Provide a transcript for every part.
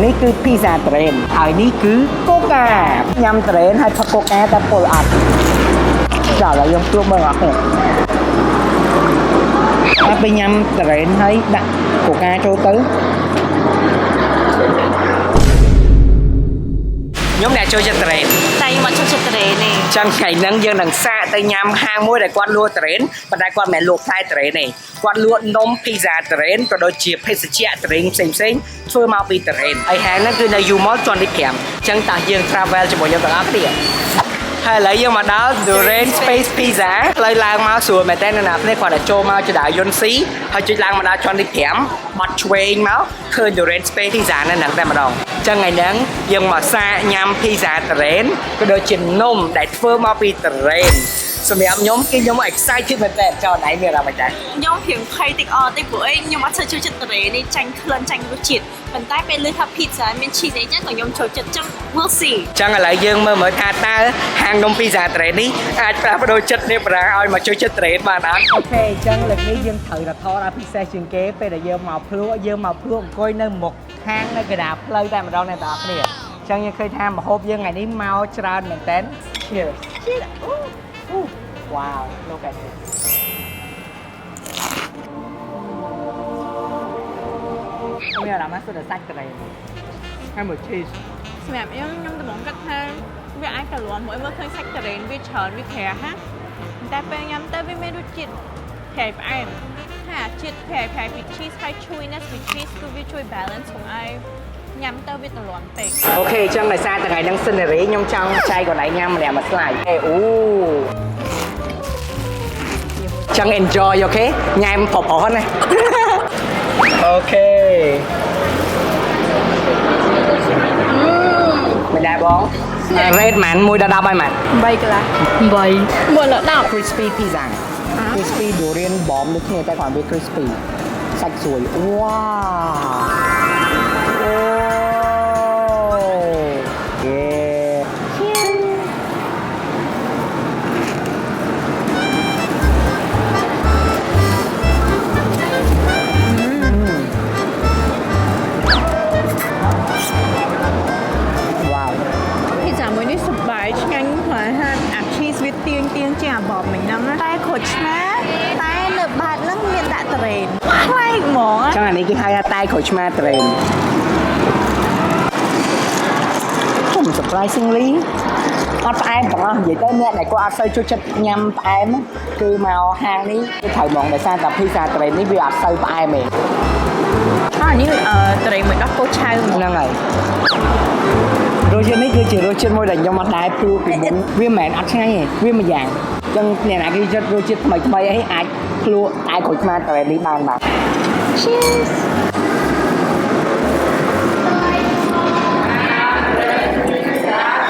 នេះគឺ pizza train ហើយនេះគឺ coca ញ៉ាំ train ហើយផឹក coca តែពលអត់ចាឥឡូវយើងជួបមើលអត់ទេហើយពេលញ៉ាំ train ហើយដាក់ coca ចូលទៅខ្ញុំអ្នកចូលចិត្ត train តែខ្ញុំអត់ចូលចិត្ត train ទេចឹងថ្ងៃហ្នឹងយើងនឹងសាកទៅញ៉ាំហាងមួយដែលគាត់លក់ train ប៉ុន្តែគាត់មិនមែនលក់ផ្លែ train ទេគាត់លក់នំ pizza train ក៏ដូចជាភេសជ្ជៈ train ផ្សេងធ្វើមកពី train ហើយហាងហ្នឹងគឺនៅ U Mall 25ចឹងតើយើង travel ជាមួយយើងទាំងអស់គ្នាហើយឥឡូវយើងមកដល់ Durian Space Pizza ផ្លូវឡើងមកស្រួលមែនតើអ្នកនរគ្នាគាត់តែចូលមកចដាយន្តស៊ីហើយចុចឡើងមកដល់25បត់ឆ្វេងមកឃើញ Durian Space Pizza នៅហ្នឹងតែម្ដងចឹងថ្ងៃហ្នឹងយើងមកសាកញ៉ាំ Pizza Train ក៏ដូចជានំដែលធ្វើមកពី Train សម្រាប់ខ្ញុំគឺខ្ញុំ excited មែនតើចោលដៃមានអារម្មណ៍មិនដែរខ្ញុំរៀងភ័យតិចអត់ទេព្រោះខ្ញុំអត់សូវចូលចិត្ត train នេះចាញ់ក្លិនចាញ់រសជាតិប៉ុន្តែពេលលើថា pizza មាន cheese អីចឹងក៏ខ្ញុំចូលចិត្តចឹង we'll see ចឹងឥឡូវយើងមើលថាតើហាងនំ Pizza Train នេះអាចផ្លាស់ប្ដូរចិត្តនេះប្រាឲ្យមកចូលចិត្ត Train បានអត់អូខេចឹងលើកនេះយើងត្រូវតែថតឲ្យពិសេសជាងគេពេលដែលយើងមកភ្លក់អង្គុយនៅមុខហាងនៅកណ្ដាលផ្លូវតែម្ដងអ្នកទាំងអស់គ្នាចឹងយើងឃើញថាម្ហូបយើងថ្ងៃនេះមកច្រើនមែនតើ Cheers Wow, look at this. មានអារម្មណ៍ថាស្ទើរតែសាច់ត្រីហើយមួយ cheese សម្រាប់ខ្ញុំដំបូងគិតថាវាអាចកលួនមួយមើលឃើញសាច់ train វាច្រើនវាក្រាស់ណាតែពេលញ៉ាំទៅវាមានរសជាតិប្រៃផ្អែមថាជាតិប្រៃពី cheese ហើយ chewiness ពី cheese គឺវាជួយ balance ក្នុងឲ្យញ៉ាំទៅវាទលាន់ពេកអូខេចឹងដោយសារថ្ងៃហ្នឹង scenery ខ្ញុំចង់ចែកកន្លែងញ៉ាំម្នាក់មួយ slide អូចឹង enjoy អូខេញ៉ាំប្រុសៗណាអូខេមិនដែរបង rate ម៉ាន1ដល់10ហើយម៉ាន3កន្លះ8 1ដល់10 crispy pizza crispy durian bomb ដូចគ្នាតែគាត់វា crispy សាច់ស្រួយវ៉ាបបមិញហ្នឹងតែក្រូចឆ្មាតែនៅបាតហ្នឹងមានដាក់ train ខ្លែកហ្មងចឹងអានេះគេហៅថាតែក្រូចឆ្មា train ខ្ញុំ surprisingly អត់ផ្អែមទាំងអស់និយាយទៅអ្នកដែលគាត់អត់សូវចូលចិត្តញ៉ាំផ្អែមគឺមកហាងនេះគឺត្រូវហ្មងដោយសារតែ pizza train នេះវាអត់សូវផ្អែមទេអានេះtrain មួយដោះគោឆៅហ្នឹងហើយរសជាតិនេះគឺជារសជាតិមួយដែលខ្ញុំអត់ដែរព្រោះពីមុនវាមិនមែនអត់ឆ្ងាញ់ទេវាមួយយ៉ាងចឹងអ្នកណាគេចិត្តរសជាតិថ្មីអីអាចភ្លក់តែក្រូចឆ្មា train នេះបានបាទ Cheers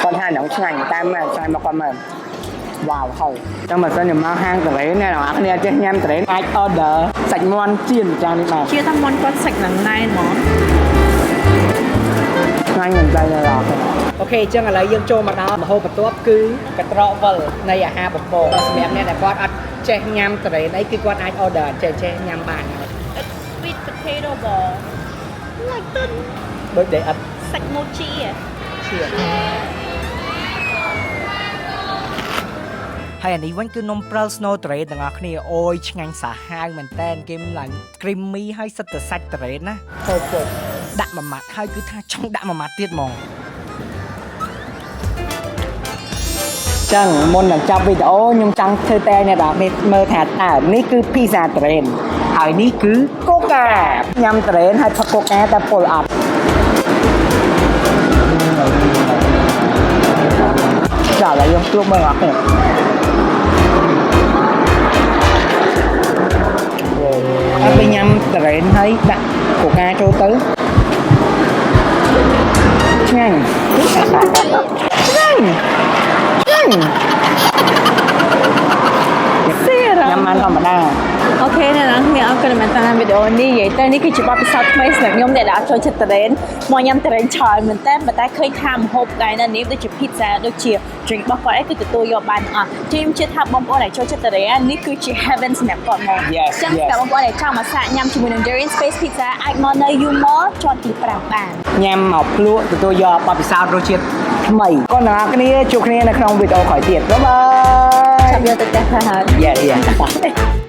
គាត់ថាហ្នឹងឆ្ងាញ់តែមិនឆ្ងាញ់មកគាត់មើលវ៉ាវហើយចឹងបើសិនជាមកហាង train អ្នកនរគ្នាចេះញ៉ាំ train អាច order សាច់មាន់ចៀនចាស់នេះបាទជាថាមាន់គាត់សាច់នឹងណែនហ្មងឆ្ងាញ់មែនតើអូខេចឹងឥឡូវយើងចូលមកដល់ម្ហូបបន្ទាប់គឺកត្រកវិលនៃអាហារបំពងសម្រាប់អ្នកដែលគាត់អត់ចេះញ៉ាំ train អីគឺគាត់អាច order ចេះញ៉ាំបាន sweet potato ball like ទិនដូចដែលអត់សាច់ mochi ឈៀហើយអានេះវិញគឺនំព្រិល snow train ទាំងអស់គ្នាអូយឆ្ងាញ់សាហាវមែនតើគេឡើង creamy ហើយសិតតែសាច់ train ណាហូបដាក់មួយម៉ាត់ហើយគឺថាចង់ដាក់មួយម៉ាត់ទៀតហ្មងចឹងមុននឹងចាប់វីដេអូខ្ញុំចង់ធ្វើតែអ្នកនរគ្នាមើលថាតើនេះគឺ pizza train ហើយនេះគឺ coca ញ៉ាំ train ហើយផឹក coca តែពលអត់ចាឥឡូវយើងជួបមើលអត់ទេហើយពេលញ៉ាំ train ហើយដាក់ coca ចូលទៅឆ្ងាញ់ញ៉ាំបានធម្មតា អូខេអ្នកនរគ្នាអរគុណមែនតើវីដេអូនេះនិយាយទៅនេះគឺជាបទពិសោធន៍ថ្មីសម្រាប់ខ្ញុំដែលđãចូលចិត្តតរ៉េនមកញ៉ាំតរ៉េនច្រើនមែនតើប៉ុន្តែឃើញថាម្ហូបដែរនៅនេះដូចជា pizza ដូចជា drink របស់គាត់អីគឺទទួលយកបានទាំងអស់ខ្ញុំជឿថាបងប្អូនដែលចូលចិត្តតរ៉េននេះគឺជា heaven សម្រាប់គាត់មកចឹងសម្រាប់បងប្អូនដែលចង់មកសាកញ៉ាំជាមួយនឹង Durian Space Pizza អាចមកនៅ U Mall ជាន់ទី5បាន ញ៉ាំមកភ្លក់ទទួលយកបទពិសោធន៍រសជាតិថ្មីក៏អ្នកគ្នាជួបគ្នានៅក្នុងវីដេអូក្រោយទៀតបាយបាយ ចាប់យកទៅផ្ទះទៅហើយ Yeah